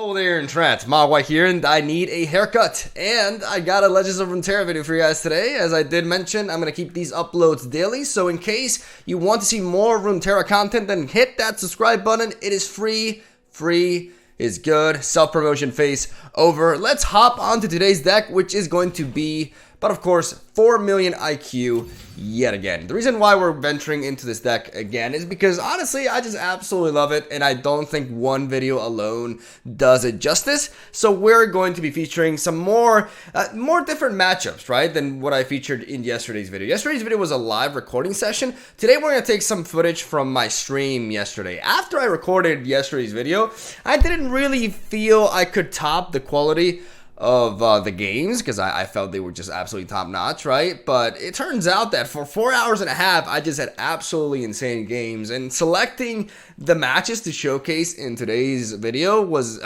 Hello there, Trent. MegaMogwai here, and I need a haircut. And I got a Legends of Runeterra video for you guys today. As I did mention, I'm going to keep these uploads daily. So in case you want to see more Runeterra content, then hit that subscribe button. It is free. Free is good. Self-promotion phase over. Let's hop onto today's deck, which is going to be, but of course, 4 million IQ yet again. The reason why we're venturing into this deck again is because honestly, I just absolutely love it, and I don't think one video alone does it justice. So we're going to be featuring some more different matchups, right, than what I featured in yesterday's video. Yesterday's video was a live recording session. Today we're going to take some footage from my stream yesterday. After I recorded yesterday's video, I didn't really feel I could top the quality of the games because I felt they were just absolutely top notch, right? But it turns out that for 4 hours and a half, I just had absolutely insane games, and selecting the matches to showcase in today's video was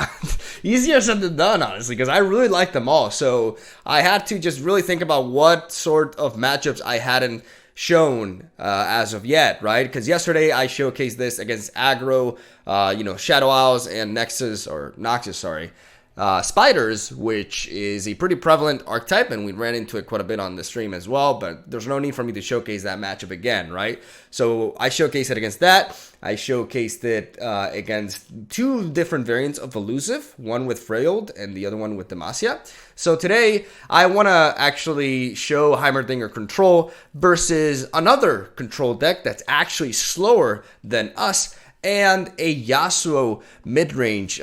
easier said than done, honestly, because I really liked them all. So I had to just really think about what sort of matchups I hadn't shown as of yet, right? Because yesterday I showcased this against aggro, Shadow Owls and Noxus, Spiders, which is a pretty prevalent archetype, and we ran into it quite a bit on the stream as well, but there's no need for me to showcase that matchup again, right? So I showcased it against that. I showcased it against two different variants of Elusive, one with Freyld and the other one with Demacia. So today, I want to actually show Heimerdinger Control versus another control deck that's actually slower than us, and a Yasuo mid-range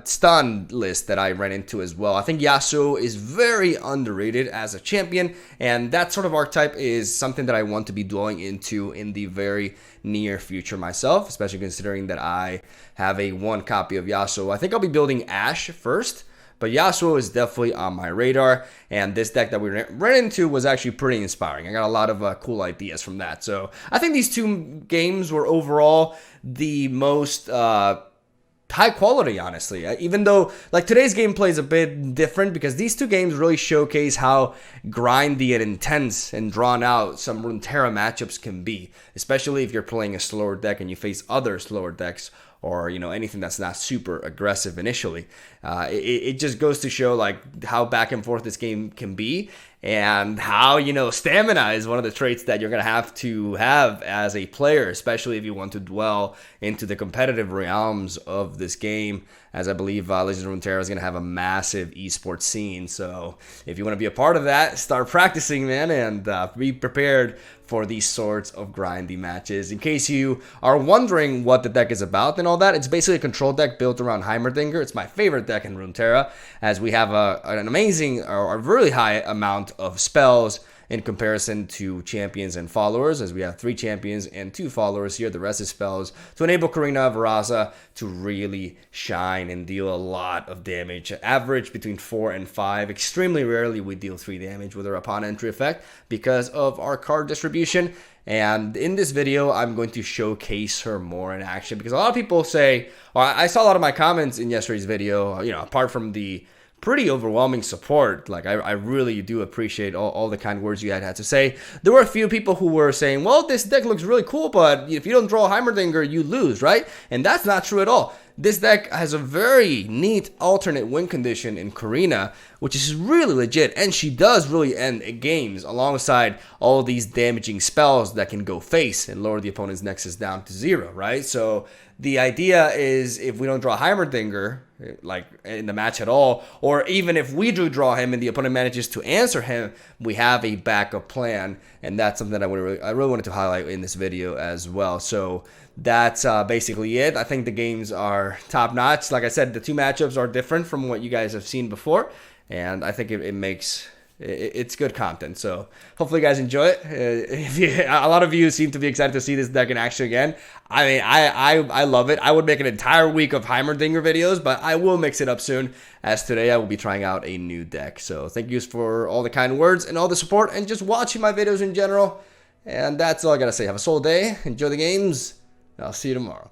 stun list that I ran into as well. I think Yasuo is very underrated as a champion, and that sort of archetype is something that I want to be dwelling into in the very near future myself, especially considering that I have a 1 copy of Yasuo. I think I'll be building Ashe first, but Yasuo is definitely on my radar, and this deck that we ran into was actually pretty inspiring. I got a lot of cool ideas from that. So I think these two games were overall the most high quality, honestly. Even though like today's gameplay is a bit different because these two games really showcase how grindy and intense and drawn out some Runeterra matchups can be, especially if you're playing a slower deck and you face other slower decks, or anything that's not super aggressive initially. It just goes to show like how back and forth this game can be, and how stamina is one of the traits that you're gonna have to have as a player, especially if you want to dwell into the competitive realms of this game, as I believe Legends of Runeterra is gonna have a massive esports scene. So if you want to be a part of that, start practicing, man, and be prepared for these sorts of grindy matches. In case you are wondering what the deck is about and all that, it's basically a control deck built around Heimerdinger. It's my favorite deck in Runeterra, as we have an amazing or a really high amount of spells in comparison to champions and followers, as we have 3 champions and 2 followers here. The rest is spells to enable Karina Veraza to really shine and deal a lot of damage. Average between 4 and 5. Extremely rarely we deal 3 damage with her upon entry effect because of our card distribution. And in this video, I'm going to showcase her more in action, because a lot of people say, or I saw a lot of my comments in yesterday's video, apart from the pretty overwhelming support. Like I really do appreciate all the kind words you had to say. There were a few people who were saying, well, this deck looks really cool, but if you don't draw Heimerdinger, you lose, right? And that's not true at all. This deck has a very neat alternate win condition in Karina, which is really legit, and she does really end games alongside all these damaging spells that can go face and lower the opponent's nexus down to 0, right? So the idea is, if we don't draw Heimerdinger, like in the match at all, or even if we do draw him and the opponent manages to answer him, we have a backup plan, and that's something that I really wanted to highlight in this video as well. So that's basically it. I think the games are top notch. Like I said, the 2 matchups are different from what you guys have seen before, and I think it's good content. So hopefully you guys enjoy it. A lot of you seem to be excited to see this deck in action again. I mean, I love it. I would make an entire week of Heimerdinger videos, but I will mix it up soon, as today I will be trying out a new deck. So thank you for all the kind words and all the support and just watching my videos in general. And that's all I gotta say. Have a soul day. Enjoy the games. I'll see you tomorrow.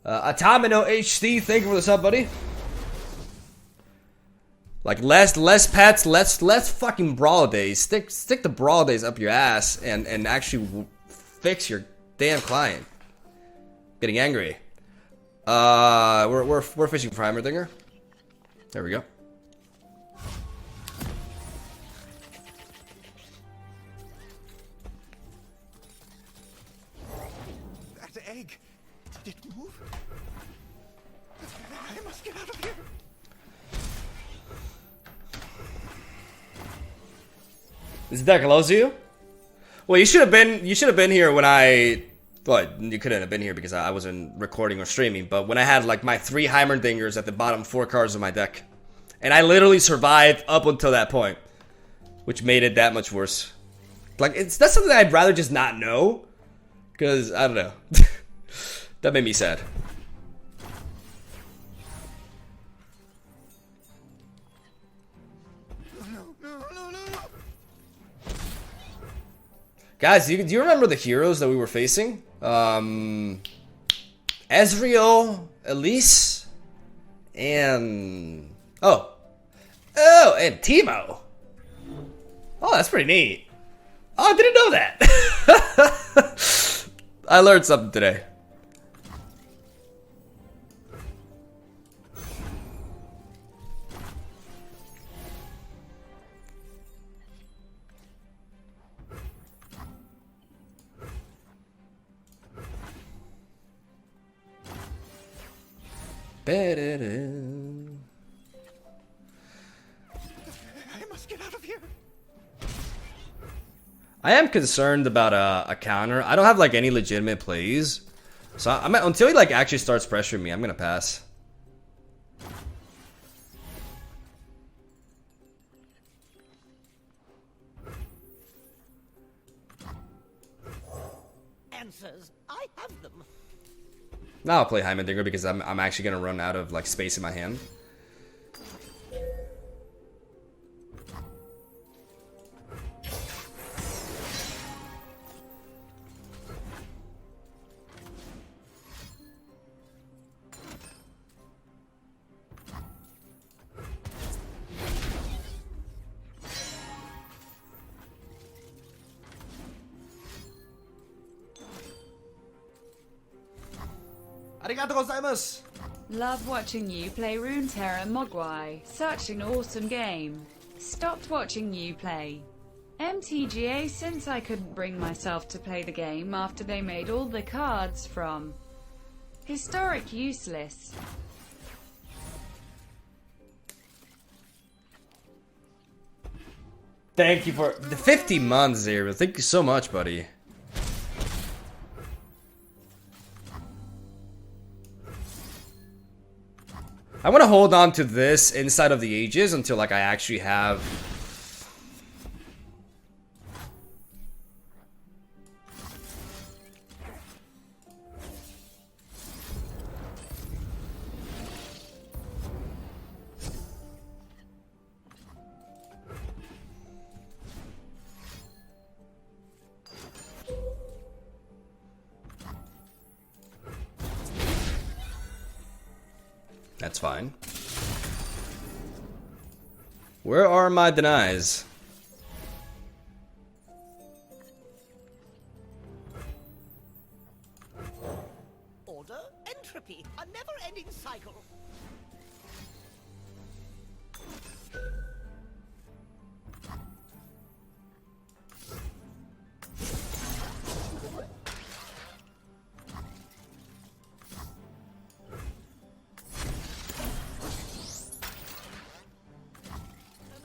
Atomino HD, thank you for the sub, buddy. Like less pets, less fucking brawl days. Stick the brawl days up your ass and actually fix your damn client. Getting angry. We're fishing for Heimerdinger. There we go. That egg, did it move? I must get out of here. Is that close to you? Well, you should have been here when I... Well, you couldn't have been here because I wasn't recording or streaming, but when I had like my 3 Heimerdingers at the bottom 4 cards of my deck. And I literally survived up until that point, which made it that much worse. Like, that's something I'd rather just not know, because, I don't know. That made me sad. Guys, do you remember the heroes that we were facing? Ezreal, Elise, and... Oh, and Teemo. Oh, that's pretty neat. Oh, I didn't know that. I learned something today. I must get out of here. I am concerned about a counter. I don't have like any legitimate plays, so until he like actually starts pressuring me, I'm gonna pass. Answers, I have them. Now I'll play Heimerdinger because I'm actually gonna run out of like space in my hand. Arigatou gozaimasu! Love watching you play Runeterra Mogwai. Such an awesome game. Stopped watching you play MTGA since I couldn't bring myself to play the game after they made all the cards from Historic useless. Thank you for the 50 months, Ariel. Thank you so much, buddy. I want to hold on to this inside of the ages until like I actually have... That's fine. Where are my denies? Order, entropy, a never-ending cycle.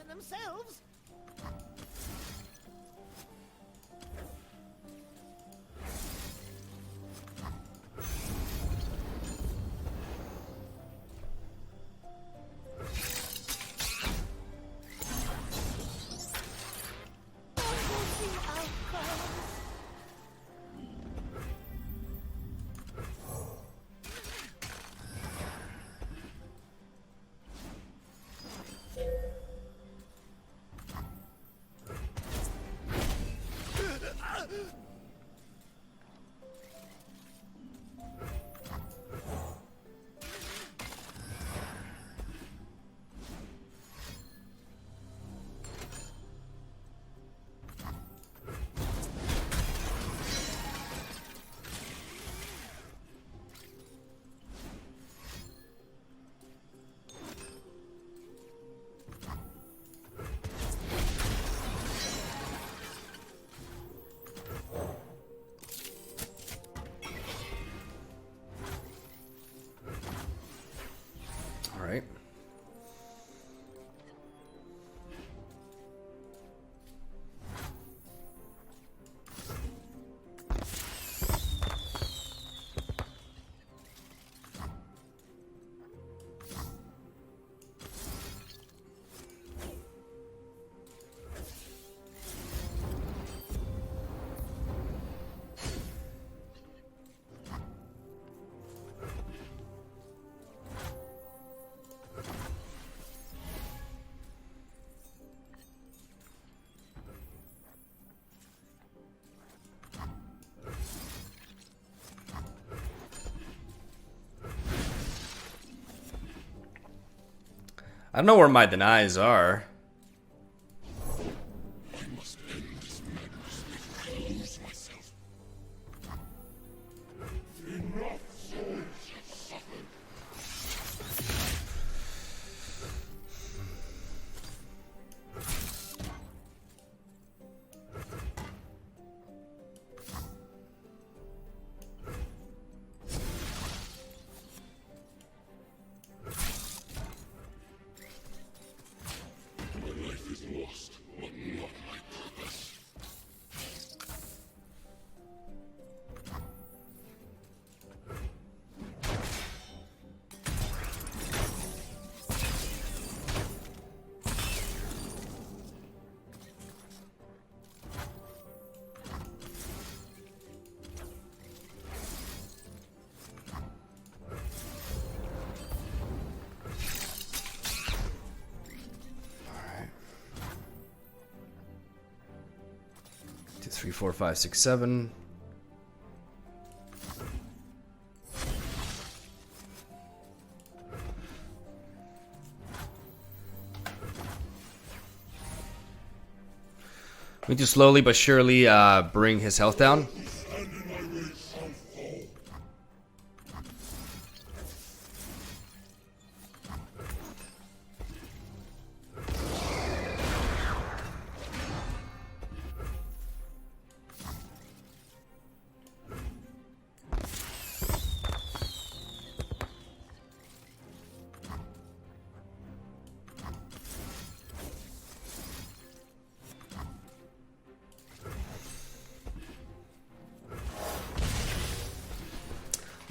Themselves. right. I don't know where my denies are. Two, three, four, five, six, seven. We need to slowly but surely bring his health down.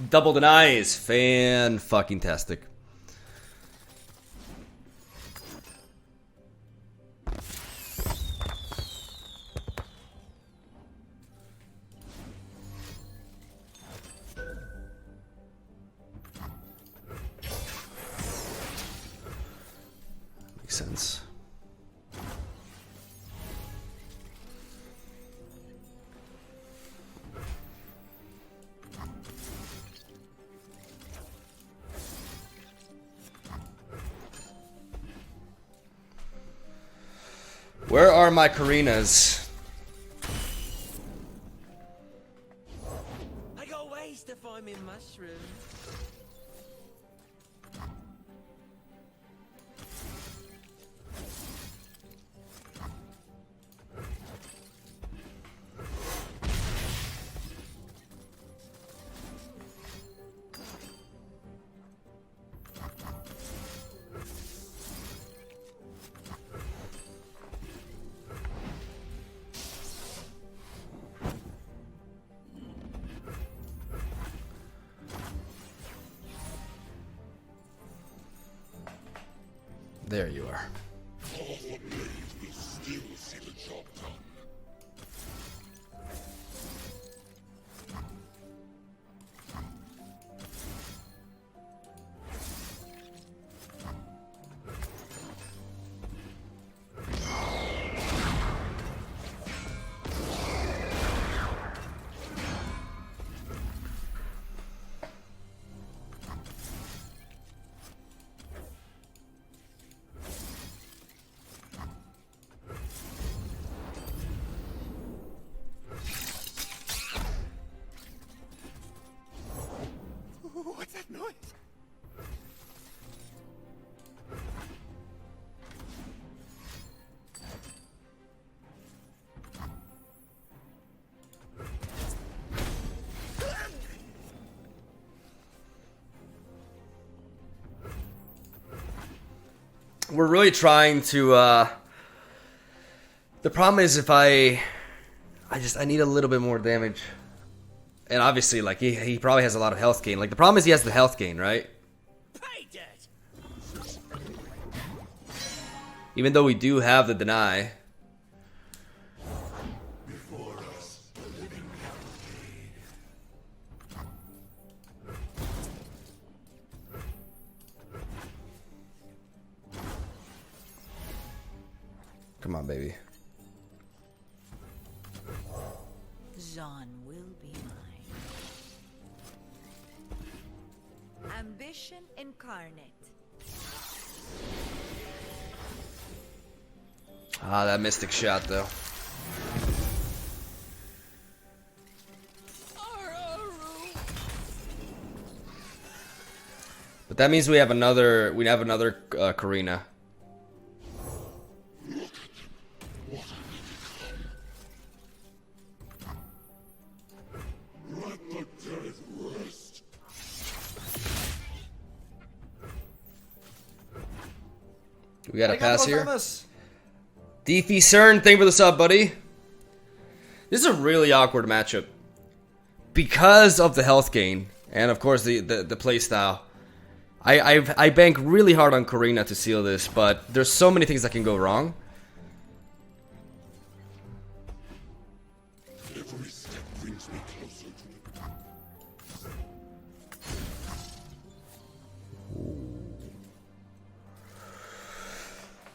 Double denies. Fan-fucking-tastic. Makes sense. Where are my Karinas? I got ways to find me mushrooms. There you are. we're really trying to. The problem is if I need a little bit more damage, and obviously like he probably has a lot of health gain. Like the problem is he has the health gain, right? Pay dirt. Even though we do have the deny. Come on, baby. Zon will be mine. Ambition incarnate. Ah, that mystic shot though. But that means we have another Karina. We got a pass here. Deefy Cern, thank you for the sub, buddy. This is a really awkward matchup because of the health gain and of course the play style. I bank really hard on Karina to seal this, but there's so many things that can go wrong. Every step brings me closer to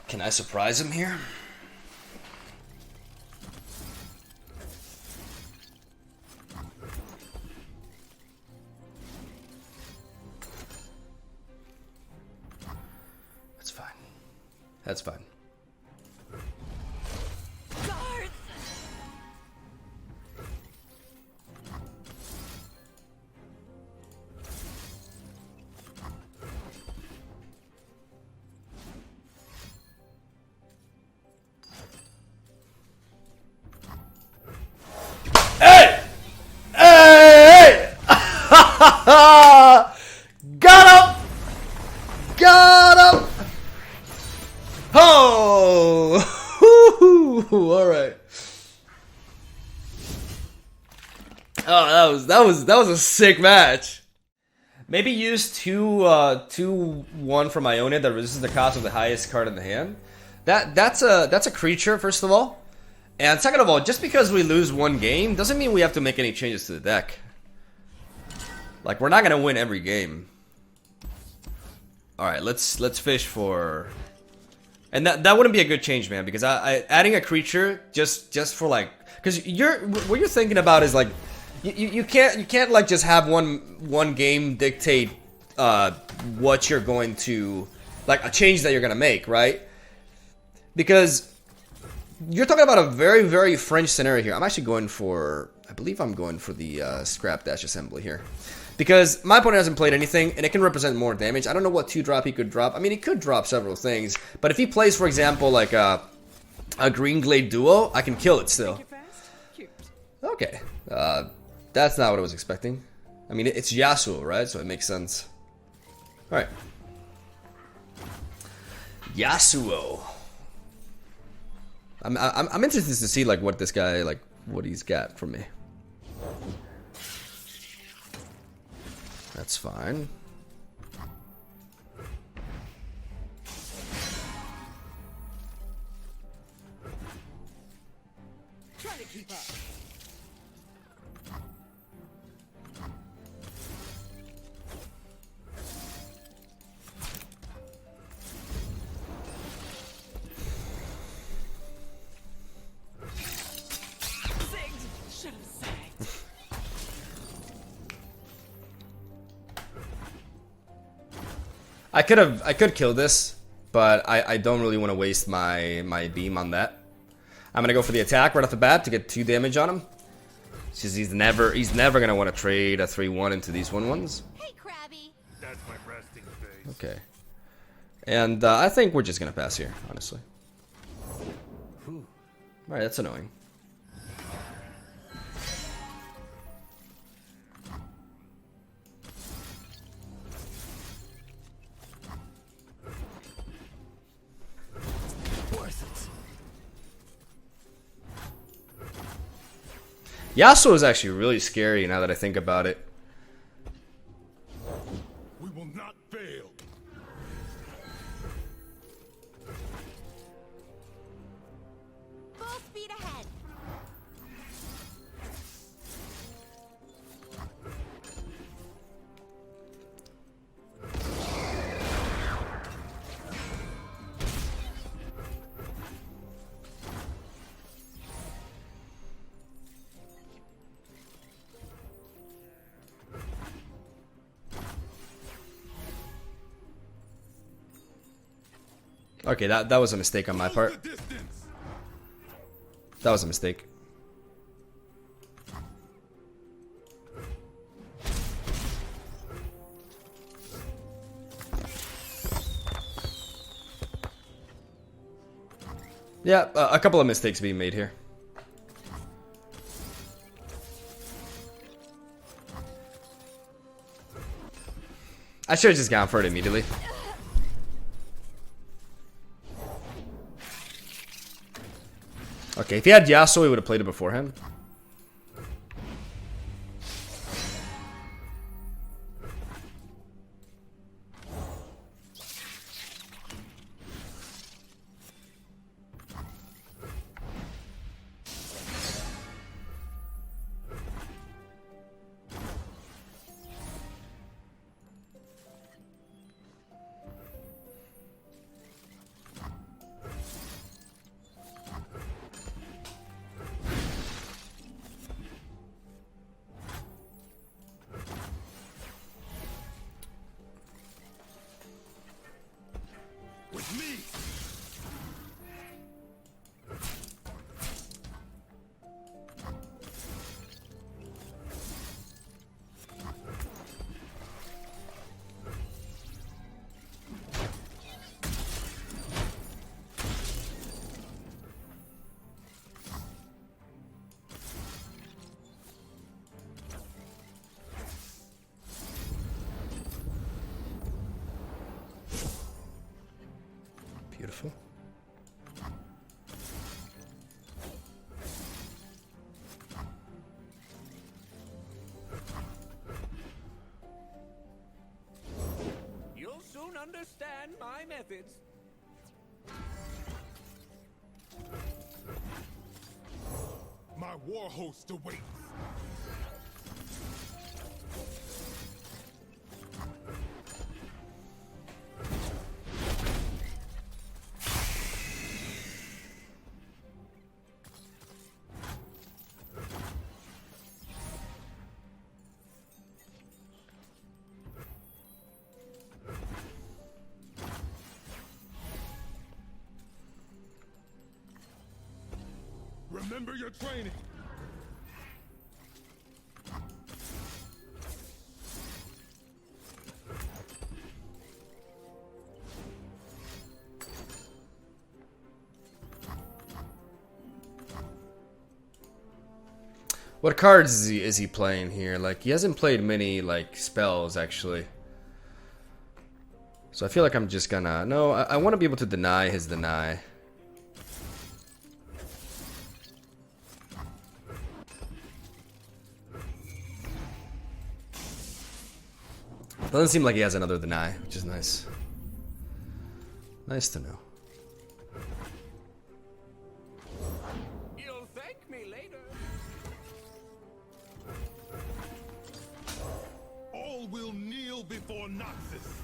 Can I surprise him here? That's fine. That's fine. Hey! Hey! Got him! Got him! Oh! All right. Oh, that was a sick match. Maybe use 2/1 from Ionia that reduces the cost of the highest card in the hand. That's a creature, first of all. And second of all, just because we lose one game doesn't mean we have to make any changes to the deck. Like, we're not gonna win every game. Alright, let's fish for... And that wouldn't be a good change, man, because adding a creature just for like... Because what you're thinking about is like... You can't like just have one game dictate what you're going to... Like, a change that you're gonna make, right? Because... You're talking about a very, very French scenario here. I'm actually going for... I believe I'm going for the Scrap Dash Assembly here. Because my opponent hasn't played anything, and it can represent more damage. I don't know what 2-drop he could drop. I mean, he could drop several things. But if he plays, for example, like a Green Glade Duo, I can kill it still. Okay. That's not what I was expecting. I mean, it's Yasuo, right? So it makes sense. Alright. Yasuo. I'm interested to see like what this guy what he's got from me. That's fine. Try to keep up. I could kill this, but I don't really want to waste my beam on that. I'm gonna go for the attack right off the bat to get 2 damage on him. Because he's never gonna want to trade a 3/1 into these 1/1s. Hey, Krabby. That's my resting face. Okay. And I think we're just gonna pass here, honestly. Alright, that's annoying. Yasuo is actually really scary now that I think about it. We will not fail. Full speed ahead. Okay, that was a mistake on my part. The distance. That was a mistake. Yeah, a couple of mistakes being made here. I should have just gone for it immediately. Okay, if he had Yasuo, he would have played it before him. With me. Beautiful. You'll soon understand my methods. My war host awaits. Remember your training. What cards is he playing here? Like, he hasn't played many, like, spells, actually. So I feel like I'm just gonna... No, I want to be able to deny his deny. Doesn't seem like he has another deny, which is nice. Nice to know. You'll thank me later. All will kneel before Noxus.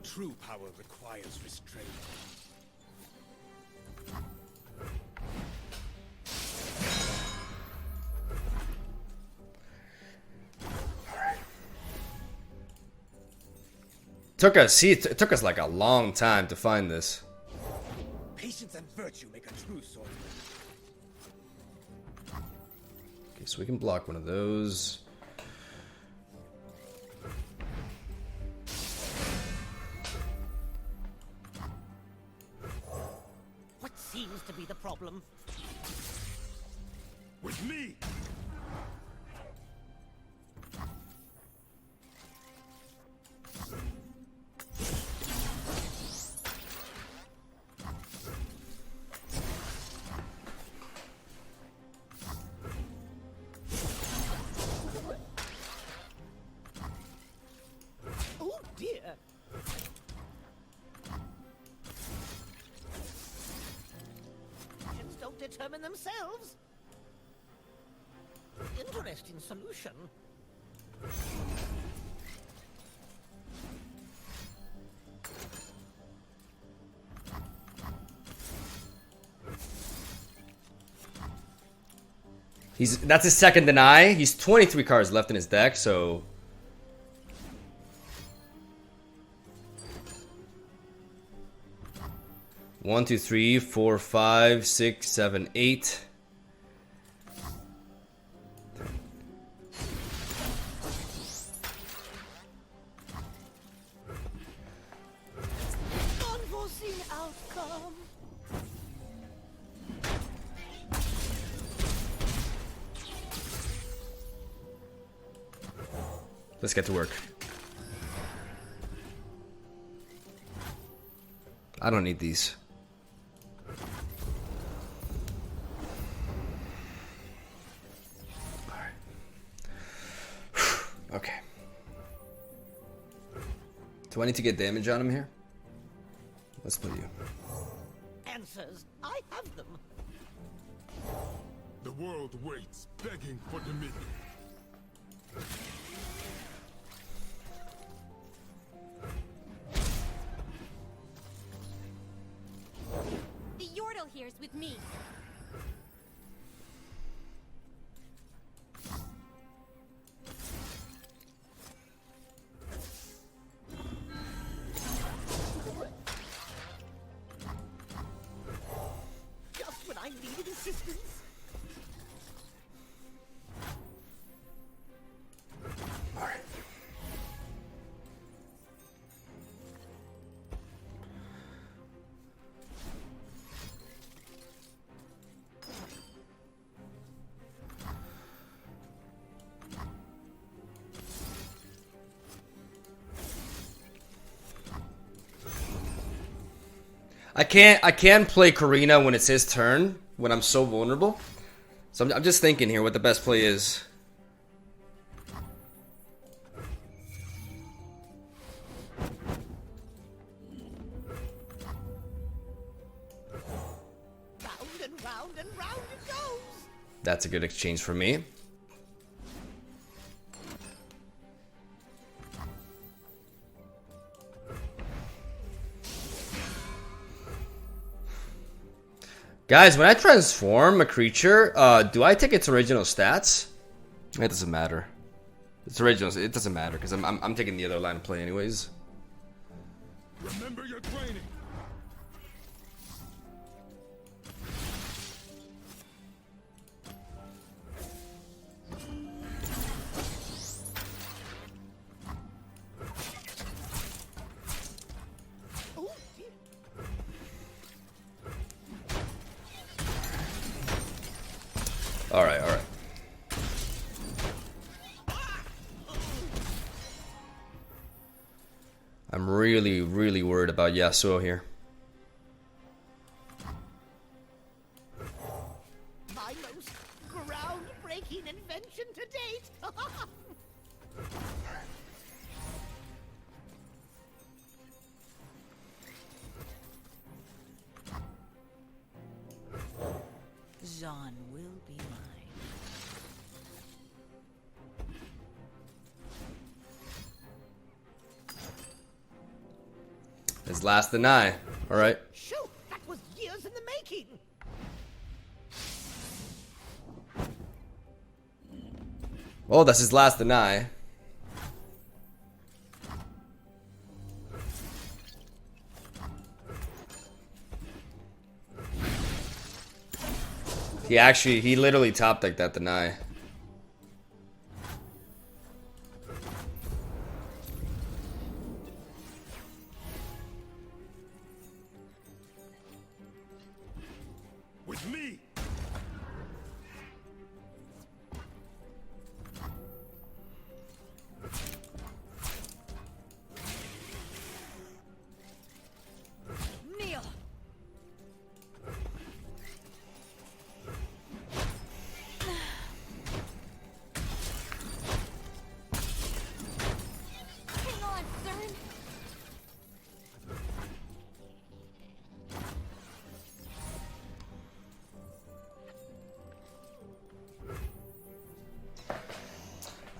True power requires restraint. It took us like a long time to find this. Patience and virtue make a true swordsman. So we can block one of those. What seems to be the problem? With me! Oh dear. Engines don't determine themselves. Interesting solution. That's his second deny. He's 23 cards left in his deck, so 1, 2, 3, 4, 5, 6, 7, 8. Unforeseen outcome. Let's get to work. I don't need these. Alright. Okay. Do I need to get damage on him here? Let's put you. Answers. I have them. The world waits, begging for dominion. The Yordle here's with me. Just when I needed assistance. Alright. I can't play Karina when it's his turn, when I'm so vulnerable. So I'm just thinking here what the best play is. Round and round it goes. That's a good exchange for me. Guys, when I transform a creature, do I take its original stats? It doesn't matter. It's original. It doesn't matter because I'm taking the other line of play anyways. Remember your training. Oh dear. All right, all right. I'm really, really worried about Yasuo here. My most groundbreaking invention to date. Zon will be mine. His last deny. All right. Shoot, that was years in the making. Oh, that's his last deny. He literally top decked that deny.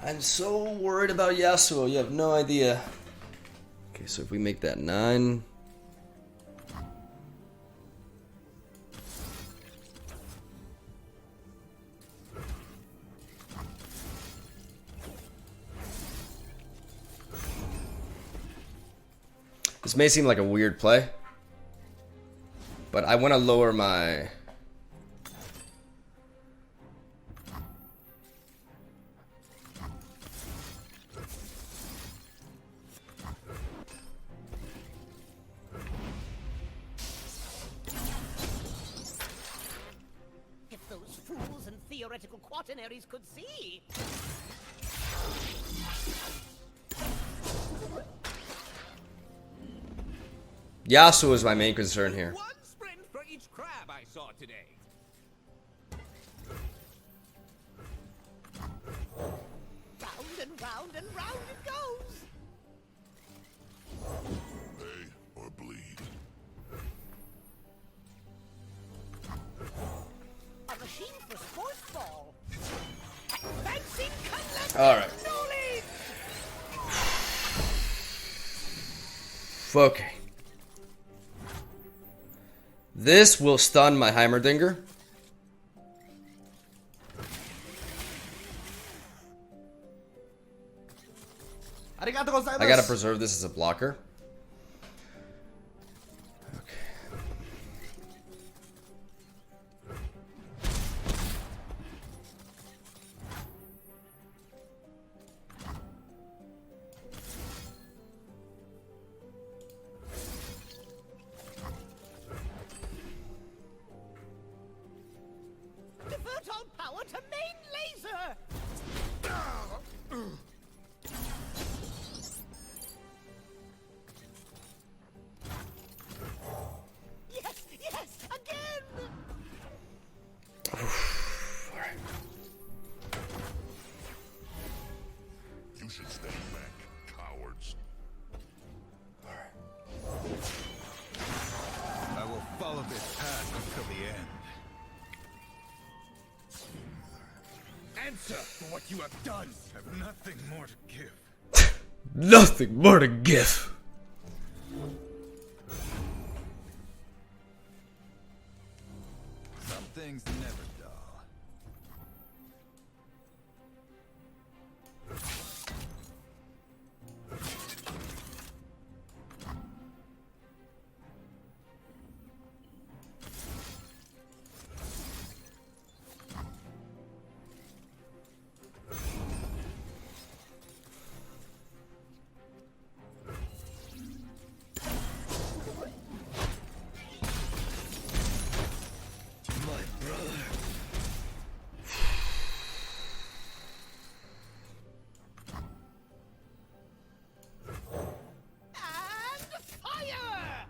I'm so worried about Yasuo. You have no idea. Okay, so if we make that 9. This may seem like a weird play, but I want to lower my... If those fools and theoretical quaternaries could see. Yasuo is my main concern here. One sprint for each crab I saw today. Round and round and round it goes. Pay or bleed. A machine for sports ball. Advancing cutlet. All right. Knowledge. Okay. This will stun my Heimerdinger. I gotta preserve this as a blocker. Divert all power to main laser. Yes, yes, again. You should stay back, cowards. I will follow this path until the end. Answer for what you have done. I have nothing more to give. Nothing more to give. Some things never dull. And fire.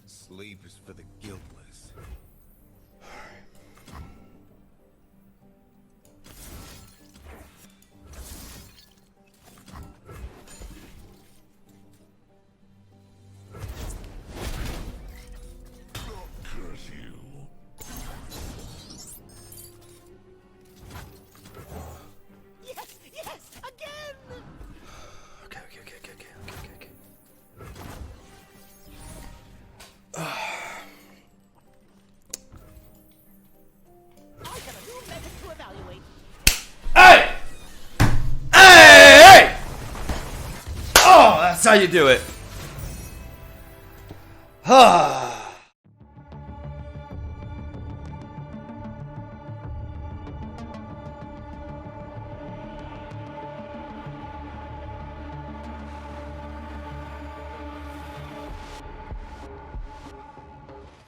Sleep is for the guiltless. Curse you. Yes, yes, again. Okay. I got a new method to evaluate. Hey! Hey! Oh, that's how you do it. Ah.